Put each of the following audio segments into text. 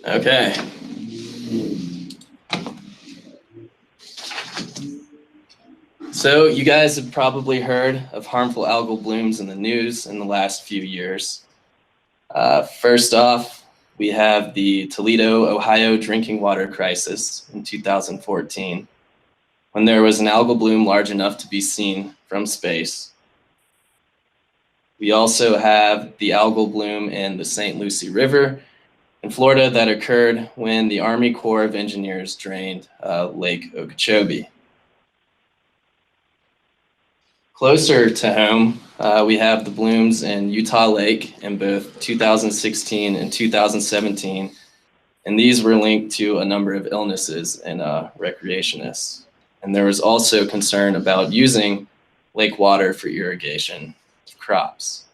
Okay. So you guys have probably heard of harmful algal blooms in the news in the last few years. First off, we have the Toledo, Ohio drinking water crisis in 2014, when there was an algal bloom large enough to be seen from space. We also have the algal bloom in the St. Lucie River in Florida that occurred when the Army Corps of Engineers drained Lake Okeechobee. Closer to home, we have the blooms in Utah Lake in both 2016 and 2017, and these were linked to a number of illnesses in recreationists. And there was also concern about using lake water for irrigation of crops.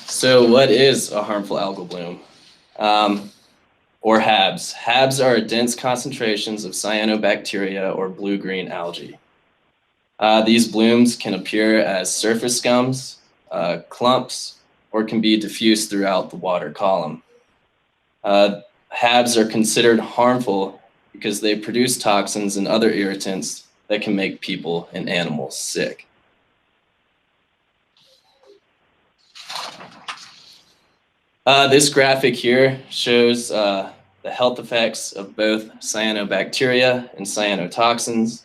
So what is a harmful algal bloom? Or HABs. HABs are dense concentrations of cyanobacteria or blue-green algae. These blooms can appear as surface scums, clumps, or can be diffused throughout the water column. HABs are considered harmful because they produce toxins and other irritants that can make people and animals sick. This graphic here shows the health effects of both cyanobacteria and cyanotoxins.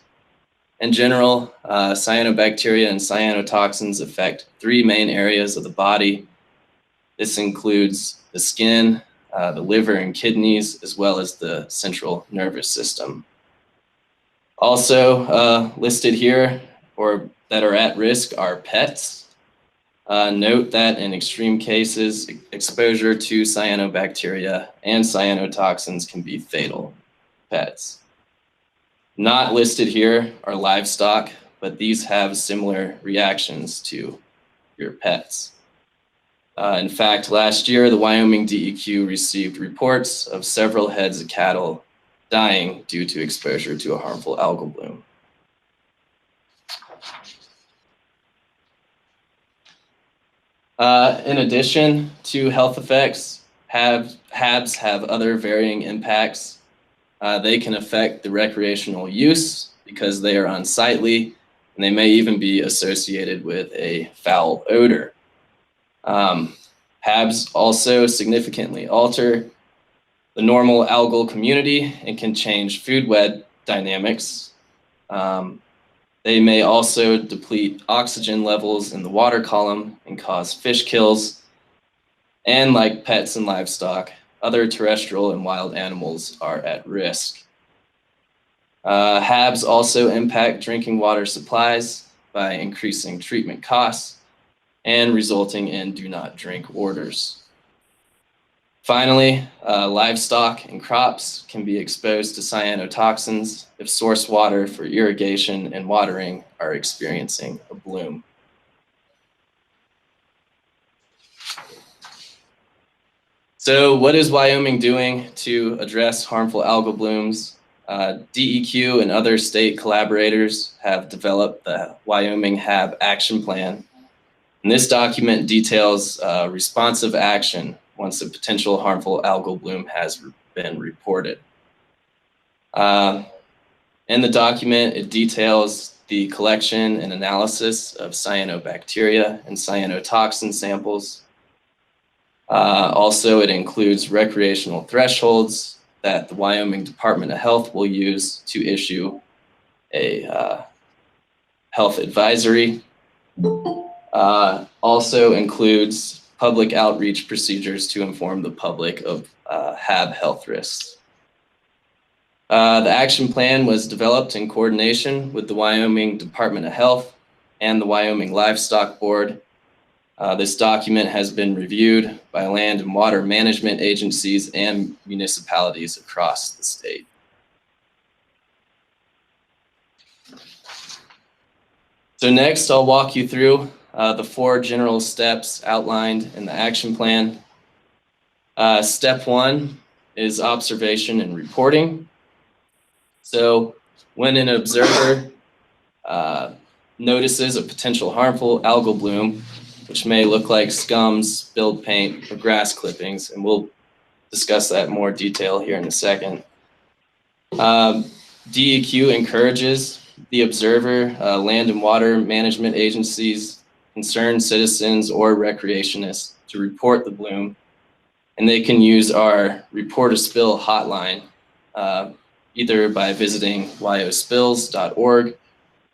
In general, cyanobacteria and cyanotoxins affect three main areas of the body. This includes the skin, the liver and kidneys, as well as the central nervous system. Also listed here, or that are at risk, are pets. Note that in extreme cases, exposure to cyanobacteria and cyanotoxins can be fatal to pets. Not listed here are livestock, but these have similar reactions to your pets. In fact, last year, the Wyoming DEQ received reports of several heads of cattle dying due to exposure to a harmful algal bloom. In addition to health effects, HABs have other varying impacts. They can affect the recreational use because they are unsightly, and they may even be associated with a foul odor. HABs also significantly alter the normal algal community and can change food web dynamics. They may also deplete oxygen levels in the water column and cause fish kills. And like pets and livestock, other terrestrial and wild animals are at risk. HABs also impact drinking water supplies by increasing treatment costs and resulting in do not drink orders. Finally, livestock and crops can be exposed to cyanotoxins if source water for irrigation and watering are experiencing a bloom. So what is Wyoming doing to address harmful algal blooms? DEQ and other state collaborators have developed the Wyoming HAB Action Plan. And this document details responsive action once a potential harmful algal bloom has been reported. In the document, it details the collection and analysis of cyanobacteria and cyanotoxin samples. Also, it includes recreational thresholds that the Wyoming Department of Health will use to issue a health advisory. Also includes public outreach procedures to inform the public of HAB health risks. The action plan was developed in coordination with the Wyoming Department of Health and the Wyoming Livestock Board. This document has been reviewed by land and water management agencies and municipalities across the state. So next, I'll walk you through the 4 general steps outlined in the action plan. Step 1 is observation and reporting. So when an observer notices a potential harmful algal bloom, which may look like scums, spilled paint, or grass clippings, and we'll discuss that in more detail here in a second. DEQ encourages the observer, land and water management agencies, concerned citizens, or recreationists to report the bloom, and they can use our Report a Spill hotline, either by visiting wyospills.org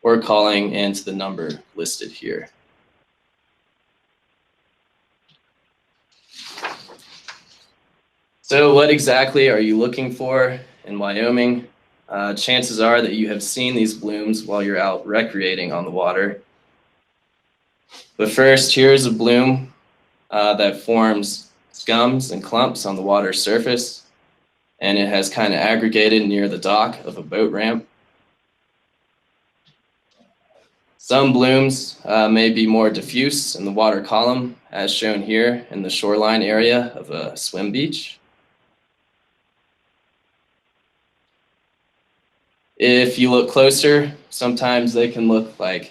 or calling into the number listed here. So what exactly are you looking for in Wyoming? Chances are that you have seen these blooms while you're out recreating on the water. But first, here's a bloom that forms scums and clumps on the water surface, and it has kind of aggregated near the dock of a boat ramp. Some blooms may be more diffuse in the water column, as shown here in the shoreline area of a swim beach. If you look closer, sometimes they can look like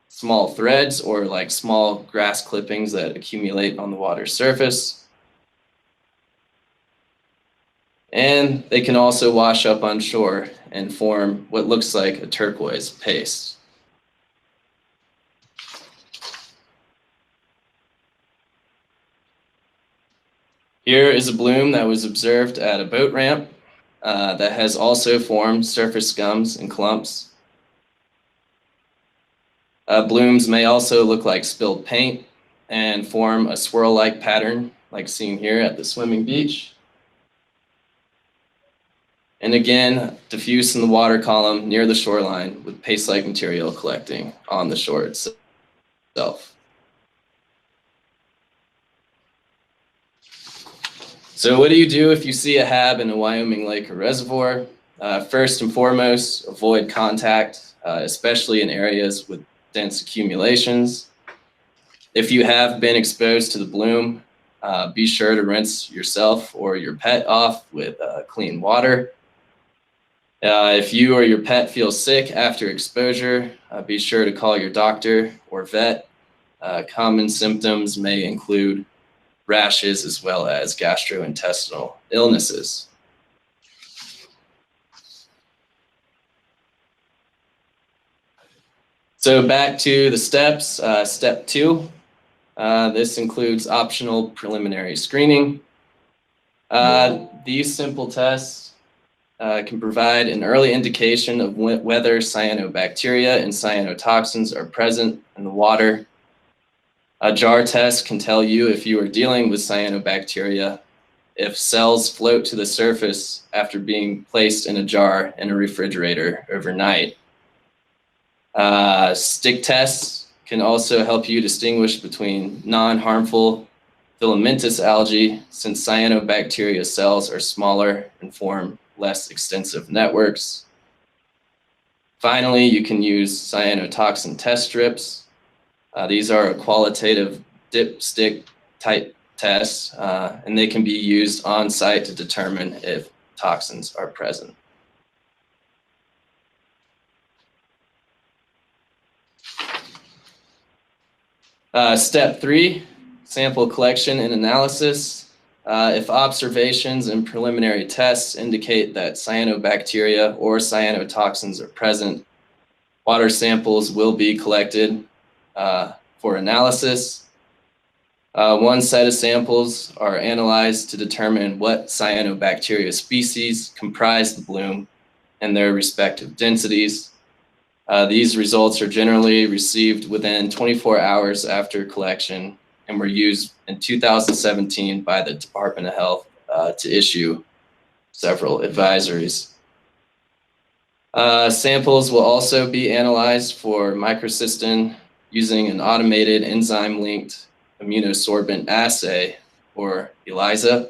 small threads or like small grass clippings that accumulate on the water surface. And they can also wash up on shore and form what looks like a turquoise paste. Here is a bloom that was observed at a boat ramp that has also formed surface scums and clumps. Blooms may also look like spilled paint and form a swirl-like pattern like seen here at the swimming beach. And again, diffuse in the water column near the shoreline with paste-like material collecting on the shore itself. So what do you do if you see a HAB in a Wyoming lake or reservoir? First and foremost, avoid contact, especially in areas with dense accumulations. If you have been exposed to the bloom, be sure to rinse yourself or your pet off with clean water. If you or your pet feel sick after exposure, be sure to call your doctor or vet. Common symptoms may include rashes as well as gastrointestinal illnesses. So back to the steps. Step 2, this includes optional preliminary screening. These simple tests can provide an early indication of whether cyanobacteria and cyanotoxins are present in the water. A jar test can tell you if you are dealing with cyanobacteria, if cells float to the surface after being placed in a jar in a refrigerator overnight. Stick tests can also help you distinguish between non-harmful filamentous algae, since cyanobacteria cells are smaller and form less extensive networks. Finally, you can use cyanotoxin test strips. These are a qualitative dipstick type tests, and they can be used on site to determine if toxins are present. Step 3, sample collection and analysis. If observations and preliminary tests indicate that cyanobacteria or cyanotoxins are present, water samples will be collected for analysis. One set of samples are analyzed to determine what cyanobacteria species comprise the bloom and their respective densities. These results are generally received within 24 hours after collection and were used in 2017 by the Department of Health to issue several advisories. Samples will also be analyzed for microcystin using an automated enzyme-linked immunosorbent assay, or ELISA.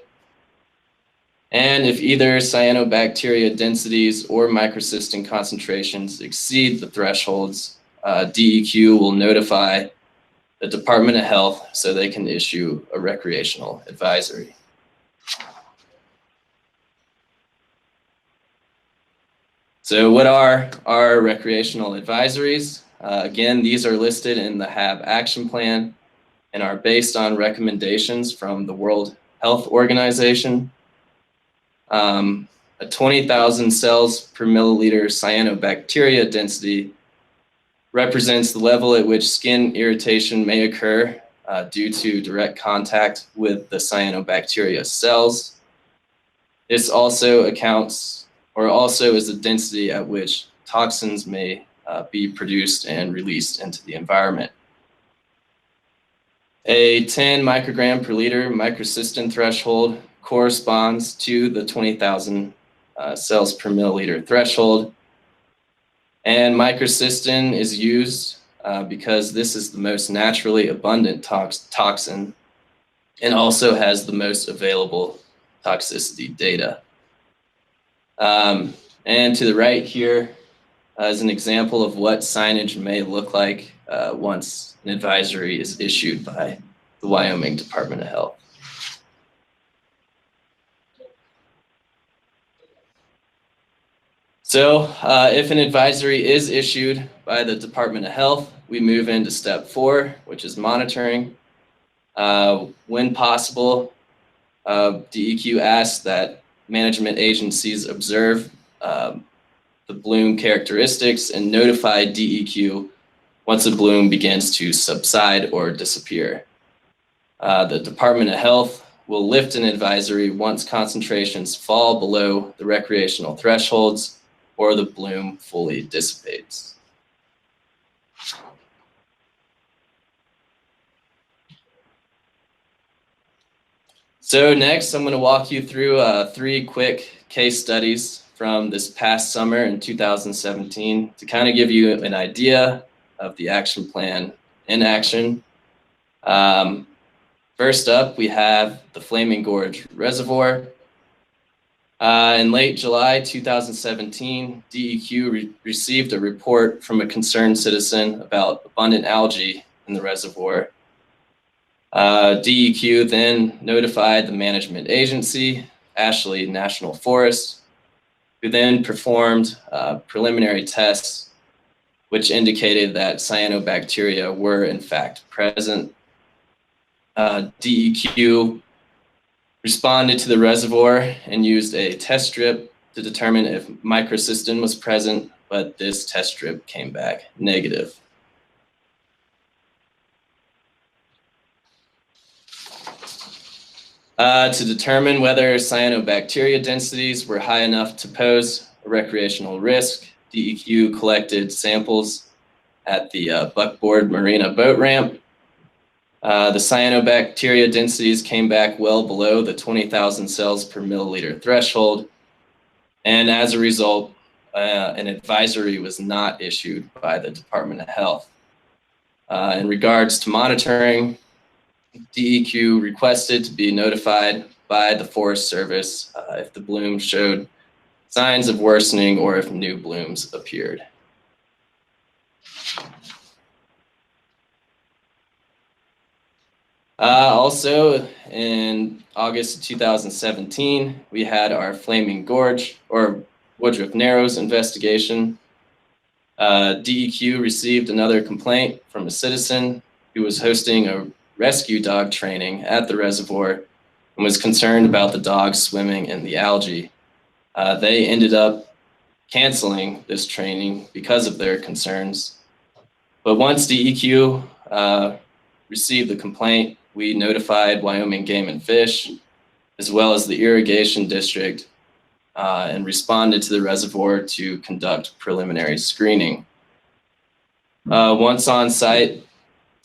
And if either cyanobacteria densities or microcystin concentrations exceed the thresholds, DEQ will notify the Department of Health so they can issue a recreational advisory. So what are our recreational advisories? Again, these are listed in the HAB action plan. and are based on recommendations from the World Health Organization. A 20,000 cells per milliliter cyanobacteria density represents the level at which skin irritation may occur due to direct contact with the cyanobacteria cells. This also accounts, or also is the density at which toxins may be produced and released into the environment. A 10 microgram per liter microcystin threshold corresponds to the 20,000 cells per milliliter threshold. And microcystin is used because this is the most naturally abundant toxin and also has the most available toxicity data. And to the right here is an example of what signage may look like once an advisory is issued by the Wyoming Department of Health. So if an advisory is issued by the Department of Health, we move into step 4, which is monitoring. When possible, DEQ asks that management agencies observe the bloom characteristics and notify DEQ once a bloom begins to subside or disappear. The Department of Health will lift an advisory once concentrations fall below the recreational thresholds or the bloom fully dissipates. So next, I'm going to walk you through 3 quick case studies from this past summer in 2017 to kind of give you an idea of the action plan in action. First up, we have the Flaming Gorge Reservoir. In late July 2017, DEQ received a report from a concerned citizen about abundant algae in the reservoir. DEQ then notified the management agency, Ashley National Forest, who then performed preliminary tests which indicated that cyanobacteria were in fact present. DEQ responded to the reservoir and used a test strip to determine if microcystin was present, but this test strip came back negative. To determine whether cyanobacteria densities were high enough to pose a recreational risk, DEQ collected samples at the Buckboard Marina boat ramp. The cyanobacteria densities came back well below the 20,000 cells per milliliter threshold, and as a result, an advisory was not issued by the Department of Health. In regards to monitoring, DEQ requested to be notified by the Forest Service if the bloom showed signs of worsening or if new blooms appeared. Also, in August 2017, we had our Flaming Gorge or Woodruff Narrows investigation. DEQ received another complaint from a citizen who was hosting a rescue dog training at the reservoir and was concerned about the dogs swimming in the algae. They ended up canceling this training because of their concerns. But once DEQ received the complaint, we notified Wyoming Game and Fish, as well as the irrigation district, and responded to the reservoir to conduct preliminary screening. Once on site,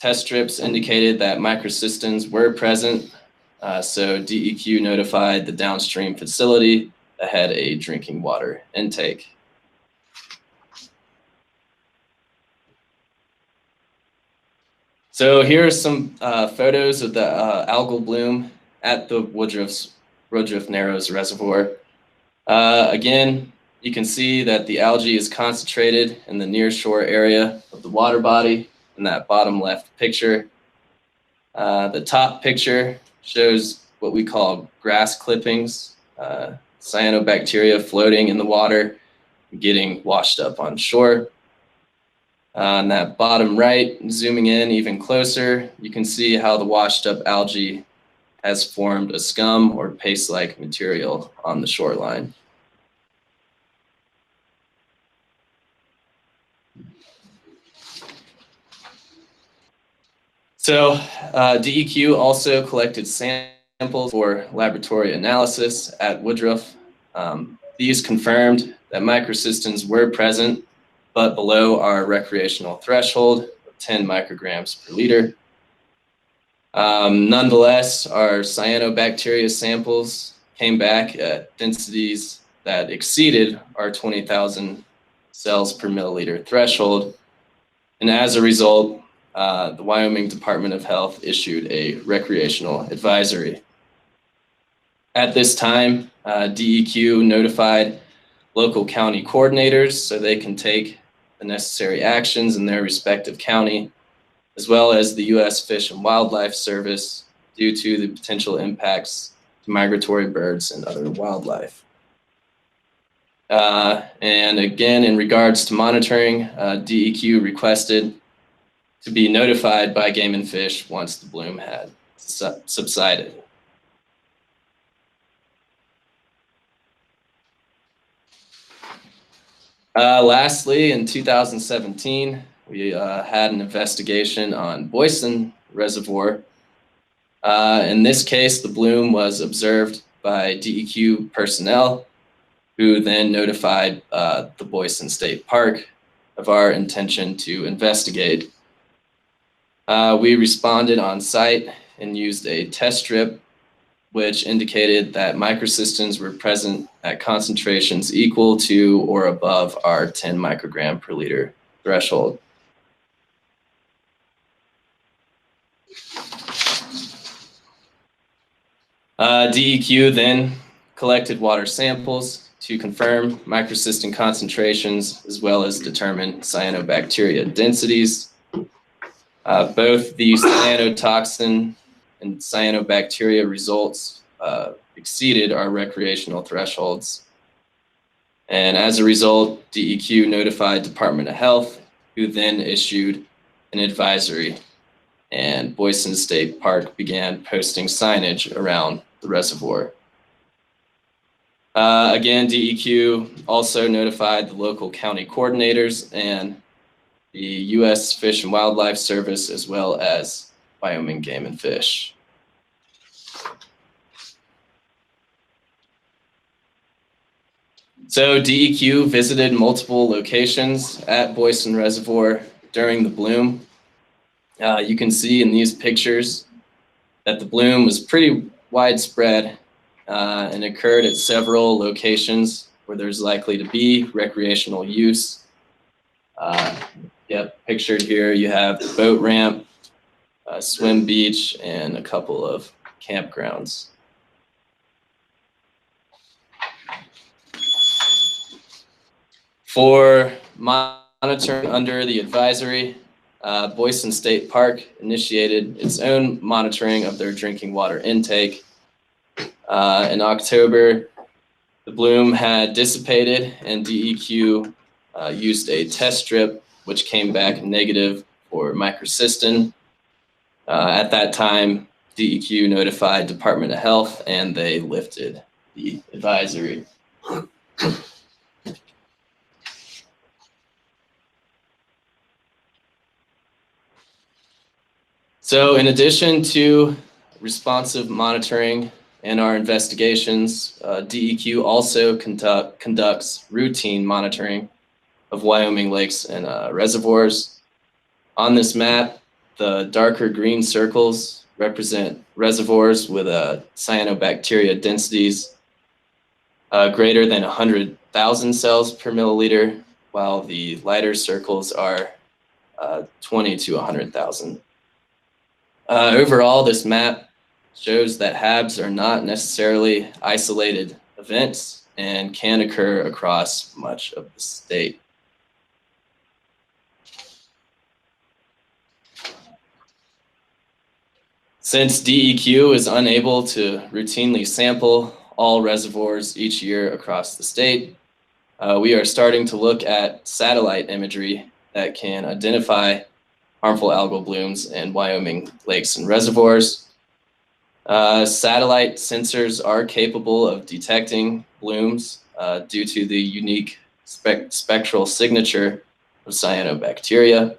test strips indicated that microcystins were present, so DEQ notified the downstream facility that had a drinking water intake. So here are some photos of the algal bloom at the Woodruff Narrows Reservoir. Again, you can see that the algae is concentrated in the near shore area of the water body in that bottom left picture. The top picture shows what we call grass clippings, cyanobacteria floating in the water, getting washed up on shore. On that bottom right, zooming in even closer, you can see how the washed up algae has formed a scum or paste-like material on the shoreline. So DEQ also collected samples for laboratory analysis at Woodruff. These confirmed that microcystins were present, but below our recreational threshold of 10 micrograms per liter. Nonetheless, our cyanobacteria samples came back at densities that exceeded our 20,000 cells per milliliter threshold. And as a result, the Wyoming Department of Health issued a recreational advisory. At this time, DEQ notified local county coordinators so they can take the necessary actions in their respective county, as well as the U.S. Fish and Wildlife Service due to the potential impacts to migratory birds and other wildlife. And again, in regards to monitoring, DEQ requested to be notified by Game and Fish once the bloom had subsided. Lastly, in 2017, we had an investigation on Boysen Reservoir. In this case, the bloom was observed by DEQ personnel, who then notified the Boysen State Park of our intention to investigate. We responded on site and used a test strip which indicated that microcystins were present at concentrations equal to or above our 10 microgram per liter threshold. DEQ then collected water samples to confirm microcystin concentrations as well as determine cyanobacteria densities. Both the cyanotoxin and cyanobacteria results exceeded our recreational thresholds. And as a result, DEQ notified Department of Health, who then issued an advisory, and Boysen State Park began posting signage around the reservoir. Again, DEQ also notified the local county coordinators and the U.S. Fish and Wildlife Service, as well as Wyoming Game and Fish. So DEQ visited multiple locations at Boysen Reservoir during the bloom. You can see in these pictures that the bloom was pretty widespread and occurred at several locations where there's likely to be recreational use. Pictured here, you have the boat ramp, swim beach, and a couple of campgrounds. For monitoring under the advisory, Boysen State Park initiated its own monitoring of their drinking water intake. In October, the bloom had dissipated and DEQ used a test strip which came back negative for microcystin. At that time, DEQ notified Department of Health and they lifted the advisory. So in addition to responsive monitoring and our investigations, DEQ also conducts routine monitoring of Wyoming lakes and reservoirs. On this map, the darker green circles represent reservoirs with cyanobacteria densities greater than 100,000 cells per milliliter, while the lighter circles are 20 to 100,000. Overall, this map shows that HABs are not necessarily isolated events and can occur across much of the state. Since DEQ is unable to routinely sample all reservoirs each year across the state, we are starting to look at satellite imagery that can identify harmful algal blooms in Wyoming lakes and reservoirs. Satellite sensors are capable of detecting blooms due to the unique spectral signature of cyanobacteria.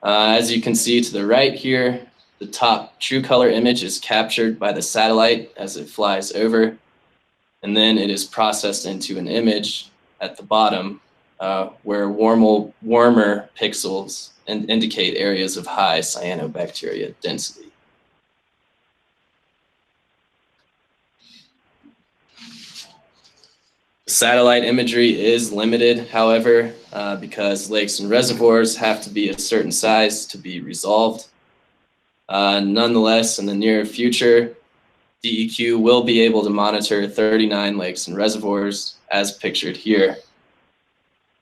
As you can see to the right here, the top true color image is captured by the satellite as it flies over, and then it is processed into an image at the bottom where warmer pixels indicate areas of high cyanobacteria density. Satellite imagery is limited, however, because lakes and reservoirs have to be a certain size to be resolved. Nonetheless, in the near future, DEQ will be able to monitor 39 lakes and reservoirs as pictured here.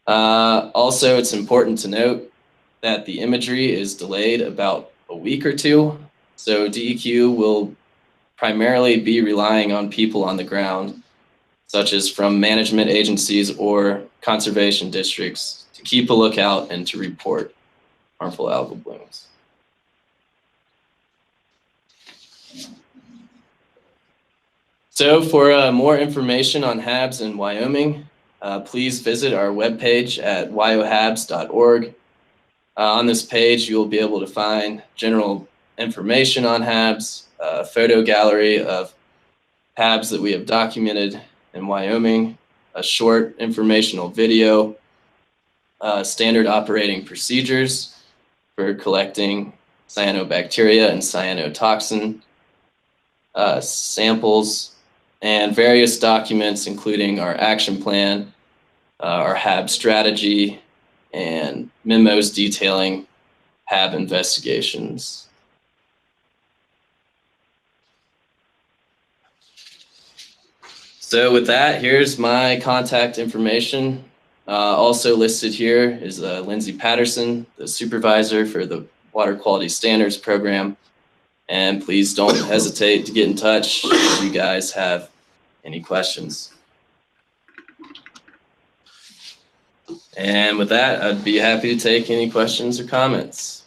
Also, it's important to note that the imagery is delayed about a week or two, so DEQ will primarily be relying on people on the ground, such as from management agencies or conservation districts, to keep a lookout and to report harmful algal blooms. So for more information on HABs in Wyoming, please visit our webpage at wyohabs.org. On this page, you'll be able to find general information on HABs, a photo gallery of HABs that we have documented in Wyoming, a short informational video, standard operating procedures for collecting cyanobacteria and cyanotoxin samples, and various documents including our action plan, our HAB strategy, and memos detailing HAB investigations. So with that, here's my contact information. Also listed here is Lindsay Patterson, the supervisor for the Water Quality Standards Program. And please don't hesitate to get in touch if you guys have any questions. And with that, I'd be happy to take any questions or comments.